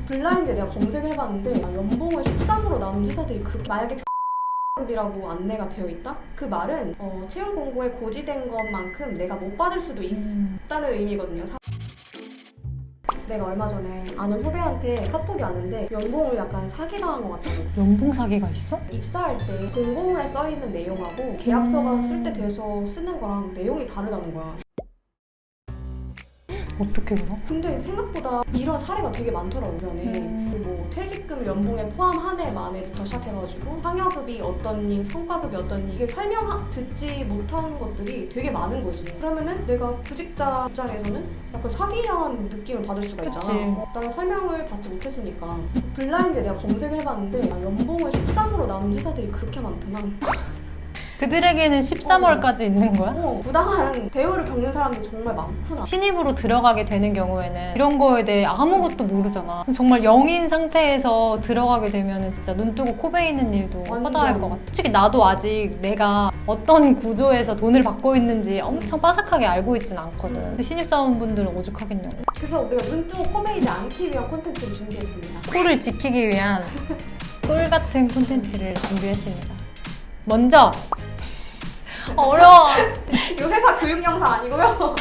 블라인드에 내가 검색을 해봤는데 연봉을 13으로 나눈 회사들이 그렇게 만약에 급이라고 안내가 되어 있다? 그 말은 채용 공고에 고지된 것만큼 내가 못 받을 수도 있다는 의미거든요. 내가 얼마 전에 아는 후배한테 카톡이 왔는데 연봉을 약간 사기당한 것 같다고. 연봉 사기가 있어? 입사할 때 공고문에 써있는 내용하고 계약서가 쓸 때 돼서 쓰는 거랑 내용이 다르다는 거야. 어떻게 그럼? 근데 생각보다 이런 사례가 되게 많더라고, 주변에. 뭐 퇴직금 연봉에 포함한 해 만에부터 시작해가지고 상여급이 어떠니, 성과급이 어떠니 이게 설명 듣지 못하는 것들이 되게 많은 거지. 그러면은 내가 구직자 입장에서는 약간 사기당한 느낌을 받을 수가 있잖아. 그치. 나는 설명을 받지 못했으니까. 블라인드에 내가 검색을 해봤는데 연봉을 13으로 나눈 회사들이 그렇게 많더라. 그들에게는 13월까지 있는 거야? 부당한 대우를 겪는 사람들이 정말 많구나. 신입으로 들어가게 되는 경우에는 이런 거에 대해 아무것도 모르잖아. 정말 영인 상태에서 들어가게 되면 진짜 눈 뜨고 코 베이는 일도 완전. 허다할 것 같아. 솔직히 나도 아직 내가 어떤 구조에서 돈을 받고 있는지 엄청 빠삭하게 알고 있진 않거든. 신입사원분들은 오죽하겠냐고. 그래서 우리가 눈 뜨고 코 베이지 않기 위한 콘텐츠를 준비했습니다. 코를 지키기 위한 꿀 같은 콘텐츠를 준비했습니다. 먼저 어려워. 이거 회사 교육 영상 아니고요.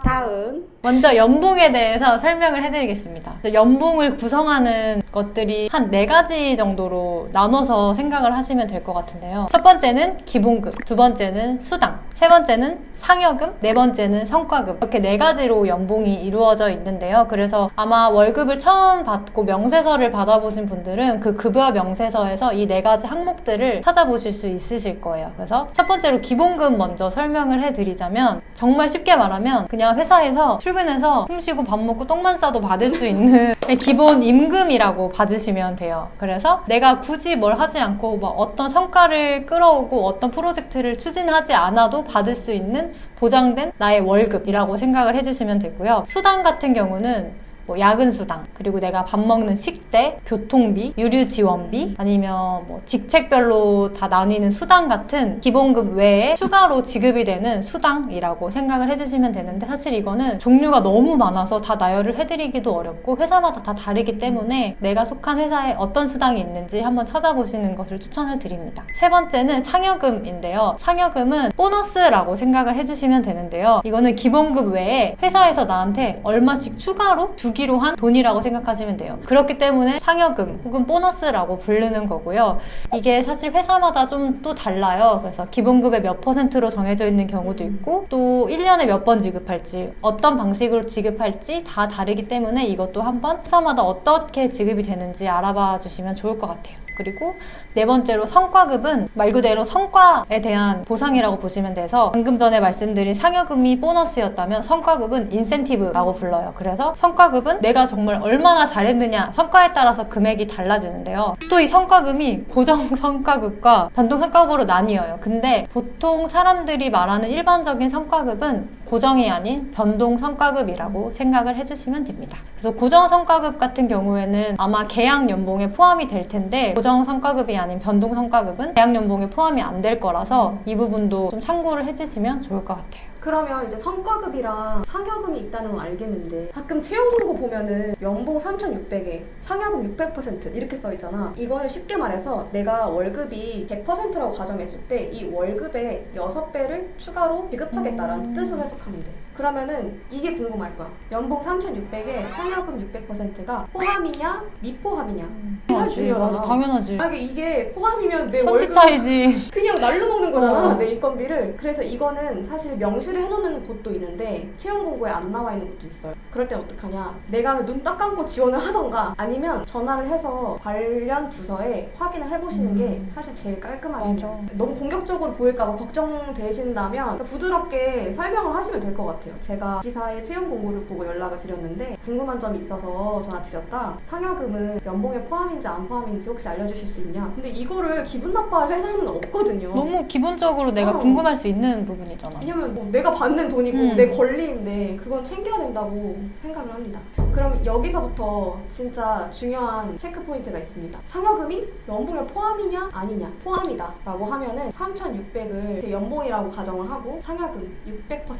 다음. 먼저 연봉에 대해서 설명을 해드리겠습니다. 연봉을 구성하는 것들이 한 4가지 정도로 나눠서 생각을 하시면 될 것 같은데요. 첫 번째는 기본급, 두 번째는 수당, 세 번째는 상여금, 네 번째는 성과급. 이렇게 4가지로 연봉이 이루어져 있는데요. 그래서 아마 월급을 처음 받고 명세서를 받아보신 분들은 그 급여 명세서에서 이 4가지 항목들을 찾아보실 수 있으실 거예요. 그래서 첫 번째로 기본급 먼저 설명을 해드리자면 정말 쉽게 말하면 그냥 회사에서 출근해서 숨 쉬고 밥 먹고 똥만 싸도 받을 수 있는 기본 임금이라고 봐주시면 돼요. 그래서 내가 굳이 뭘 하지 않고 뭐 어떤 성과를 끌어오고 어떤 프로젝트를 추진하지 않아도 받을 수 있는 보장된 나의 월급이라고 생각을 해주시면 되고요. 수당 같은 경우는 뭐 야근 수당, 그리고 내가 밥 먹는 식대, 교통비, 유류 지원비, 아니면 뭐 직책별로 다 나뉘는 수당 같은 기본급 외에 추가로 지급이 되는 수당이라고 생각을 해주시면 되는데, 사실 이거는 종류가 너무 많아서 다 나열을 해드리기도 어렵고 회사마다 다 다르기 때문에 내가 속한 회사에 어떤 수당이 있는지 한번 찾아보시는 것을 추천을 드립니다. 세 번째는 상여금인데요. 상여금은 보너스라고 생각을 해주시면 되는데요. 이거는 기본급 외에 회사에서 나한테 얼마씩 추가로 주기로 한 돈이라고 생각하시면 돼요. 그렇기 때문에 상여금 혹은 보너스라고 부르는 거고요. 이게 사실 회사마다 좀 또 달라요. 그래서 기본급의 몇 %로 정해져 있는 경우도 있고 또 1년에 몇 번 지급할지 어떤 방식으로 지급할지 다 다르기 때문에 이것도 한번 회사마다 어떻게 지급이 되는지 알아봐 주시면 좋을 것 같아요. 그리고 네 번째로 성과급은 말 그대로 성과에 대한 보상이라고 보시면 돼서 방금 전에 말씀드린 상여금이 보너스였다면 성과급은 인센티브라고 불러요. 그래서 성과급은 내가 정말 얼마나 잘했느냐 성과에 따라서 금액이 달라지는데요. 또 이 성과금이 고정 성과급과 변동 성과급으로 나뉘어요. 근데 보통 사람들이 말하는 일반적인 성과급은 고정이 아닌 변동 성과급이라고 생각을 해주시면 됩니다. 그래서 고정 성과급 같은 경우에는 아마 계약 연봉에 포함이 될 텐데 고정 성과급이 아닌 변동 성과급은 계약 연봉에 포함이 안 될 거라서 이 부분도 좀 참고를 해주시면 좋을 것 같아요. 그러면 이제 성과급이랑 상여금이 있다는 건 알겠는데 가끔 채용 공고 보면은 연봉 3,600에 상여금 600% 이렇게 써 있잖아. 이거는 쉽게 말해서 내가 월급이 100%라고 가정했을 때 이 월급의 6배를 추가로 지급하겠다라는 뜻으로 해석하면 돼. 그러면은 이게 궁금할 거야. 연봉 3,600에 상여금 600%가 포함이냐 미포함이냐. 이게 중요하잖아. 당연하지. 만약에 이게 포함이면 내 천지 월급 차이지. 그냥 날로 먹는 거잖아. 내 인건비를. 그래서 이거는 사실 명시를 해놓는 곳도 있는데 채용 공고에 안 나와 있는 곳도 있어요. 그럴 땐 어떡하냐. 내가 눈 딱 감고 지원을 하던가 아니면 전화를 해서 관련 부서에 확인을 해보시는 게 사실 제일 깔끔하겠네요. 맞아. 너무 공격적으로 보일까 봐 걱정되신다면 부드럽게 설명을 하시면 될 것 같아요. 제가 기사의 채용 공고를 보고 연락을 드렸는데 궁금한 점이 있어서 전화 드렸다. 상여금은 연봉에 포함인지 안 포함인지 혹시 알려주실 수 있냐. 근데 이거를 기분 나빠할 회사는 없거든요. 너무 기본적으로 내가 궁금할 수 있는 부분이잖아. 왜냐면 뭐 내가 받는 돈이고 내 권리인데 그건 챙겨야 된다고 생각을 합니다. 그럼 여기서부터 진짜 중요한 체크 포인트가 있습니다. 상여금이 연봉에 포함이냐 아니냐. 포함이다 라고 하면은 3,600을 연봉이라고 가정을 하고 상여금 600%.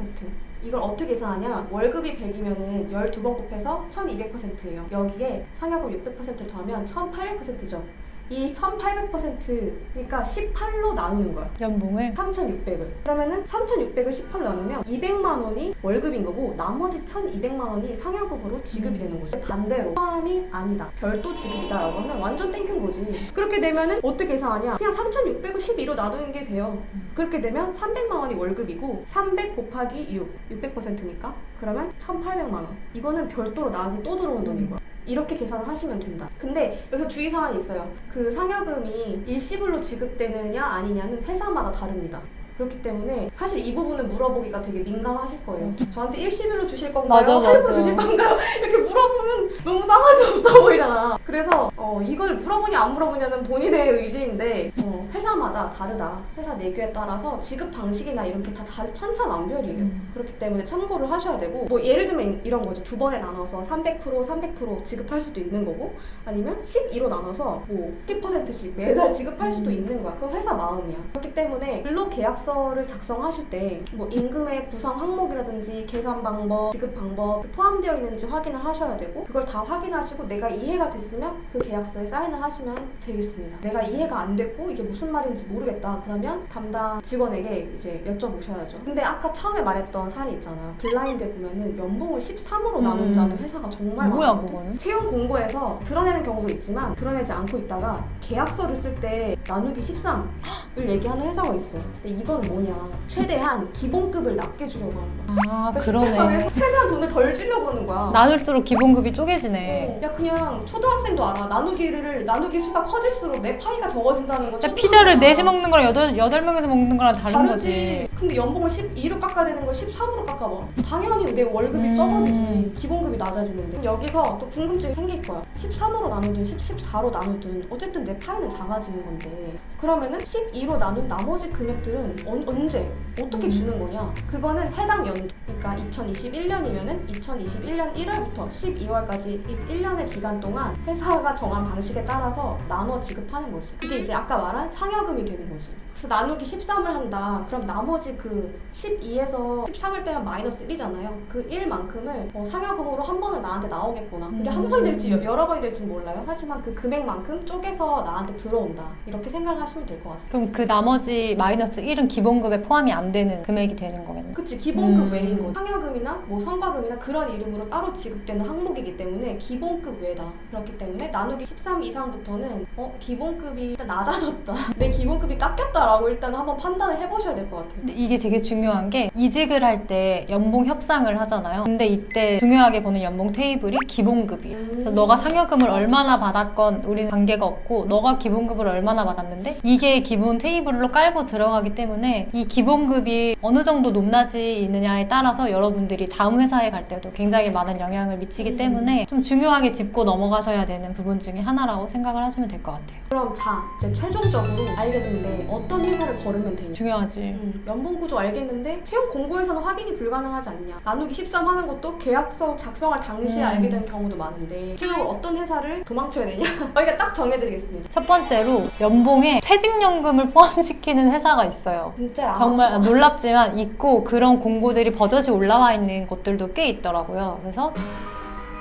이걸 어떻게 계산하냐? 월급이 100이면은 12번 곱해서 1200%예요. 여기에 상여금 600%를 더하면 1800%죠. 이 1800%니까 18로 나누는 거야. 연봉을 3,600을. 그러면은 3,600을 18로 나누면 200만 원이 월급인 거고 나머지 1,200만 원이 상여금으로 지급이 되는 거지. 반대로 포함이 아니다. 별도 지급이다 라고 하면 완전 땡큐인 거지. 그렇게 되면은 어떻게 계산하냐? 그냥 3,600을 12로 나누는 게 돼요. 그렇게 되면 300만 원이 월급이고 300 곱하기 6, 600%니까 그러면 1,800만 원. 이거는 별도로 나한테 또 들어온 돈인 거야. 이렇게 계산을 하시면 된다. 근데 여기서 주의사항이 있어요. 그 상여금이 일시불로 지급되느냐 아니냐는 회사마다 다릅니다. 그렇기 때문에 사실 이 부분은 물어보기가 되게 민감하실 거예요. 저한테 일시불로 주실 건가요? 맞아, 맞아. 할부로 주실 건가요? 이렇게 물어보면 너무 싸가지 없어 보이잖아. 그래서 이걸 물어보냐 안 물어보냐는 본인의 의지인데 회사마다 다르다. 회사 내규에 따라서 지급 방식이나 이런 게 다 천차만별이에요. 그렇기 때문에 참고를 하셔야 되고 뭐 예를 들면 이런 거죠. 두 번에 나눠서 300%, 300% 지급할 수도 있는 거고 아니면 12로 나눠서 뭐 10%씩 매달 지급할 수도 있는 거야. 그건 회사 마음이야. 그렇기 때문에 근로계약서를 작성하실 때 뭐 임금의 구성 항목이라든지 계산 방법, 지급 방법 포함되어 있는지 확인을 하셔야 되고 그걸 다 확인하시고 내가 이해가 됐으면 그 계약서에 사인을 하시면 되겠습니다. 내가 이해가 안 됐고 이게 무슨 말인지 모르겠다 그러면 담당 직원에게 이제 여쭤보셔야죠. 근데 아까 처음에 말했던 사례 있잖아. 블라인드에 보면은 연봉을 13으로 나눈다는 회사가 정말 뭐야 많거든. 그거는? 채용 공고에서 드러내는 경우도 있지만 드러내지 않고 있다가 계약서를 쓸 때 나누기 13을 얘기하는 회사가 있어. 근데 이건 뭐냐? 최대한 기본급을 낮게 주려고 하는 거야. 아 그러니까 그러네. 최대한 돈을 덜 주려고 하는 거야. 나눌수록 기본급이 쪼개지네. 야 그냥 초등학생도 알아. 나누기 수가 커질수록 내 파이가 적어진다는 거. 진짜 피자를 4시 먹는 거랑 8명에서 먹는 거랑 다른 거지. 근데 연봉을 12로 깎아야 되는 걸 13으로 깎아봐. 당연히 내 월급이 적어지지. 기본급이 낮아지는데. 그럼 여기서 또 궁금증이 생길 거야. 13으로 나누든 14로 나누든 어쨌든 내 파이는 작아지는 건데 그러면은 12로 나눈 나머지 금액들은 언제 어떻게 주는 거냐? 그거는 해당 연도 그러니까 2021년이면은 2021년 1월부터 12월까지 1년의 기간 동안 회사가 정한 방식에 따라서 나눠 지급하는 거지. 그게 이제 아까 말한 상여금이 되는 거지. 그래서 나누기 13을 한다. 그럼 나머지 그 12에서 13을 빼면 마이너스 1이잖아요. 그 1만큼을 상여금으로 한 번은 나한테 나오겠구나. 그게 한 번이 될지 여러 번이 될지 몰라요. 하지만 그 금액만큼 쪼개서 나한테 들어온다. 이렇게 생각을 하시면 될 것 같습니다. 그럼 그 나머지 마이너스 1은 기본급에 포함이 안 되는 금액이 되는 거겠네. 그치, 기본급 외인 거. 상여금이나 뭐 성과금이나 그런 이름으로 따로 지급되는 항목이기 때문에 기본급 외다. 그렇기 때문에 나누기 13 이상부터는 기본급이 일단 낮아졌다. 내 기본급이 깎였다라고 일단 한번 판단을 해보셔야 될 것 같아요. 근데 이게 되게 중요한 게 이직을 할 때 연봉 협상을 하잖아요. 근데 이때 중요하게 보는 연봉 테이블이 기본급이에요. 그래서 너가 상여금을 얼마나 받았건 우리는 관계가 없고 너가 기본급을 얼마나 받았는데 이게 기본 테이블로 깔고 들어가기 때문에 이 기본급이 어느 정도 높낮이 있느냐에 따라서 여러분들이 다음 회사에 갈 때도 굉장히 많은 영향을 미치기 때문에 좀 중요하게 짚고 넘어가셔야 되는 부분 중에 하나라고 생각을 하시면 될 것 같아요. 그럼 이제 최종적으로 알겠는데 어떤 회사를 걸으면 되냐? 중요하지. 연봉 구조 알겠는데 채용 공고에서는 확인이 불가능하지 않냐? 나누기 13 하는 것도 계약서 작성할 당시에 알게 되는 경우도 많은데 실제로 어떤 회사를 도망쳐야 되냐? 저희가 딱 정해드리겠습니다. 첫 번째로 연봉에 퇴직연금을 포함시키는 회사가 있어요. 진짜 정말 놀랍지만 있고 그런 공고들이 버젓이 올라와 있는 곳들도 꽤 있더라고요. 그래서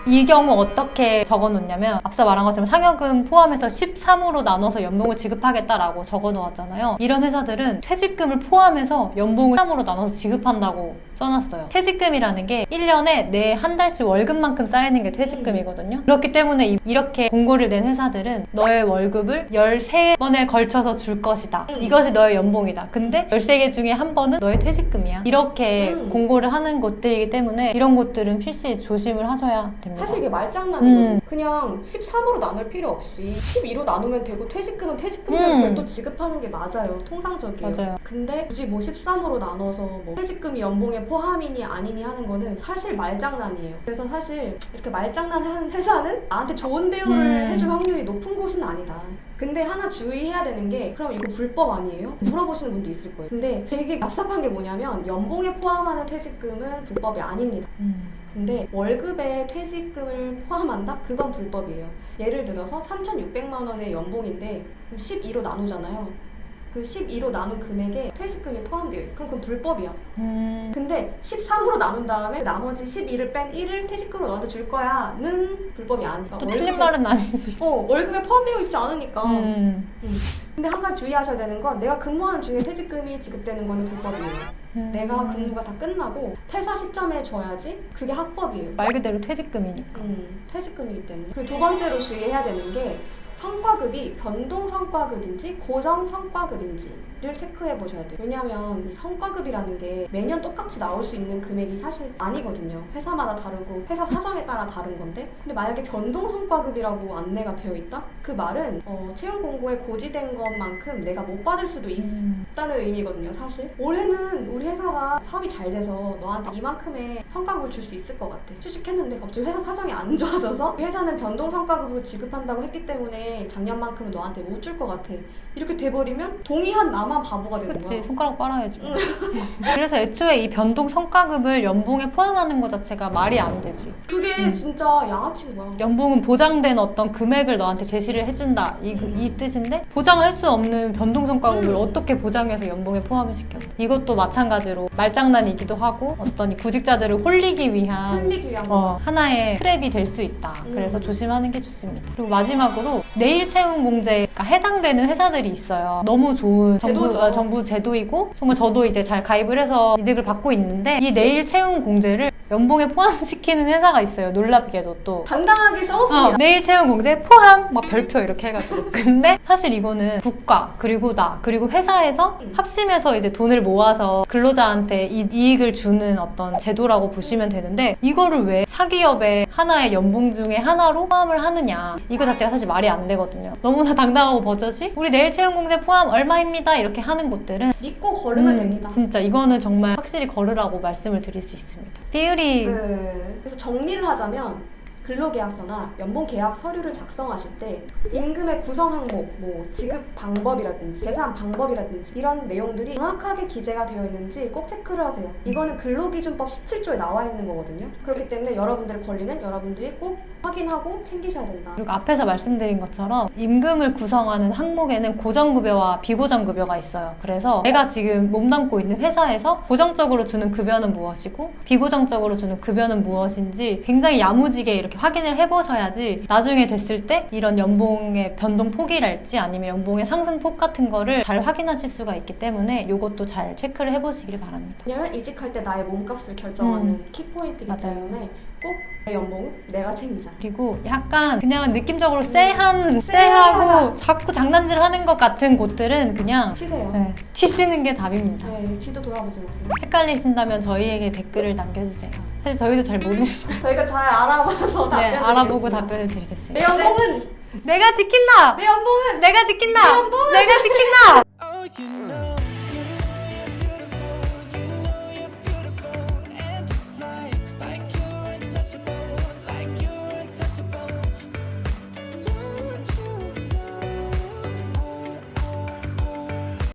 이 경우 어떻게 적어놓냐면 앞서 말한 것처럼 상여금 포함해서 13으로 나눠서 연봉을 지급하겠다라고 적어놓았잖아요. 이런 회사들은 퇴직금을 포함해서 연봉을 13으로 나눠서 지급한다고 써놨어요. 퇴직금이라는 게 1년에 내 한 달치 월급만큼 쌓이는 게 퇴직금이거든요. 그렇기 때문에 이렇게 공고를 낸 회사들은 너의 월급을 13번에 걸쳐서 줄 것이다. 이것이 너의 연봉이다. 근데 13개 중에 한 번은 너의 퇴직금이야. 이렇게 공고를 하는 곳들이기 때문에 이런 곳들은 필시 조심을 하셔야 됩니다. 사실 이게 말장난이거든. 그냥 13으로 나눌 필요 없이 12로 나누면 되고 퇴직금은 퇴직금대로 별도 지급하는 게 맞아요. 통상적이에요. 맞아요. 근데 굳이 뭐 13으로 나눠서 뭐 퇴직금이 연봉에 포함이니 아니니 하는 거는 사실 말장난이에요. 그래서 사실 이렇게 말장난하는 회사는 나한테 좋은 대우를 해줄 확률이 높은 곳은 아니다. 근데 하나 주의해야 되는 게 그럼 이거 불법 아니에요? 물어보시는 분도 있을 거예요. 근데 되게 납삽한 게 뭐냐면 연봉에 포함하는 퇴직금은 불법이 아닙니다. 근데 월급에 퇴직금을 포함한다? 그건 불법이에요. 예를 들어서 3,600만 원의 연봉인데 12로 나누잖아요. 그 12로 나눈 금액에 퇴직금이 포함되어 있어. 그럼 그건 불법이야. 근데 13으로 나눈 다음에 나머지 12를 뺀 1을 퇴직금으로 너한테 줄 거야 는 불법이 아니죠. 또 틀린 말은 아니지. 월급에 포함되어 있지 않으니까. 근데 한 가지 주의하셔야 되는 건 내가 근무하는 중에 퇴직금이 지급되는 거는 불법이에요. 내가 근무가 다 끝나고 퇴사 시점에 줘야지 그게 합법이에요. 말 그대로 퇴직금이니까. 퇴직금이기 때문에. 그 두 번째로 주의해야 되는 게 성과급이 변동 성과급인지 고정 성과급인지를 체크해 보셔야 돼요. 왜냐하면 이 성과급이라는 게 매년 똑같이 나올 수 있는 금액이 사실 아니거든요. 회사마다 다르고 회사 사정에 따라 다른 건데, 근데 만약에 변동 성과급이라고 안내가 되어 있다? 그 말은 채용 공고에 고지된 것만큼 내가 못 받을 수도 있다는 의미거든요. 사실 올해는 우리 회사가 사업이 잘 돼서 너한테 이만큼의 성과급을 줄 수 있을 것 같아. 취직했는데 갑자기 회사 사정이 안 좋아져서 회사는 변동 성과급으로 지급한다고 했기 때문에 작년만큼은 너한테 못 줄 것 같아. 이렇게 돼버리면 동의한 나만 바보가 되는 거야. 그치, 손가락 빨아야지. 그래서 애초에 이 변동 성과급을 연봉에 포함하는 것 자체가 말이 안 되지. 그게 진짜 양아치인 거야. 연봉은 보장된 어떤 금액을 너한테 제시를 해준다 이 뜻인데, 보장할 수 없는 변동 성과급을 어떻게 보장해서 연봉에 포함을 시켜. 이것도 마찬가지로 말장난이기도 하고 어떤 이 구직자들을 홀리기 위한 하나의 트랩이 될 수 있다. 그래서 조심하는 게 좋습니다. 그리고 마지막으로 내일 채용 공제가 해당되는 회사들이 있어요. 너무 좋은 정부 제도이고 정말 저도 이제 잘 가입을 해서 이득을 받고 있는데, 이 내일 채용 공제를 연봉에 포함시키는 회사가 있어요. 놀랍게도 또 당당하게 써놓습니다. 내일 채용 공제 포함 막 별표 이렇게 해가지고. 근데 사실 이거는 국가 그리고 나 그리고 회사에서 합심해서 이제 돈을 모아서 근로자한테 이익을 주는 어떤 제도라고 보시면 되는데, 이거를 왜 사기업의 하나의 연봉 중에 하나로 포함을 하느냐, 이거 자체가 사실 말이 안 되거든요. 너무나 당당하고 버젓이 우리 내일 채용 공제 포함 얼마입니다 이렇게 하는 곳들은 믿고 걸으면 됩니다. 진짜 이거는 정말 확실히 걸으라고 말씀을 드릴 수 있습니다. 비율이 그래서 정리를 하자면 근로계약서나 연봉계약 서류를 작성하실 때 임금의 구성 항목, 뭐 지급 방법이라든지 계산 방법이라든지 이런 내용들이 정확하게 기재가 되어 있는지 꼭 체크를 하세요. 이거는 근로기준법 17조에 나와 있는 거거든요. 그렇기 때문에 여러분들의 권리는 여러분들이 꼭 확인하고 챙기셔야 된다. 그리고 앞에서 말씀드린 것처럼 임금을 구성하는 항목에는 고정급여와 비고정급여가 있어요. 그래서 내가 지금 몸담고 있는 회사에서 고정적으로 주는 급여는 무엇이고 비고정적으로 주는 급여는 무엇인지 굉장히 야무지게 이렇게 확인을 해보셔야지 나중에 됐을 때 이런 연봉의 변동폭이랄지 아니면 연봉의 상승폭 같은 거를 잘 확인하실 수가 있기 때문에 이것도 잘 체크를 해보시길 바랍니다. 왜냐면 이직할 때 나의 몸값을 결정하는 키포인트이기 때문에 꼭 내 연봉은 내가 챙기자. 그리고 약간 그냥 느낌적으로 쎄하고 자꾸 장난질 하는 것 같은 곳들은 그냥 치세요. 치시는 게 답입니다. 뒤도 돌아보지 마세요. 헷갈리신다면 저희에게 댓글을 남겨주세요. 사실 저희도 잘 모르지만 저희가 잘 알아봐서 답변을 알아보고 답변을 드리겠습니다. 내 연봉은 내가 지킨다! 내 연봉은 내가 지킨다! 내 연봉은 내가 지킨다! Oh, you know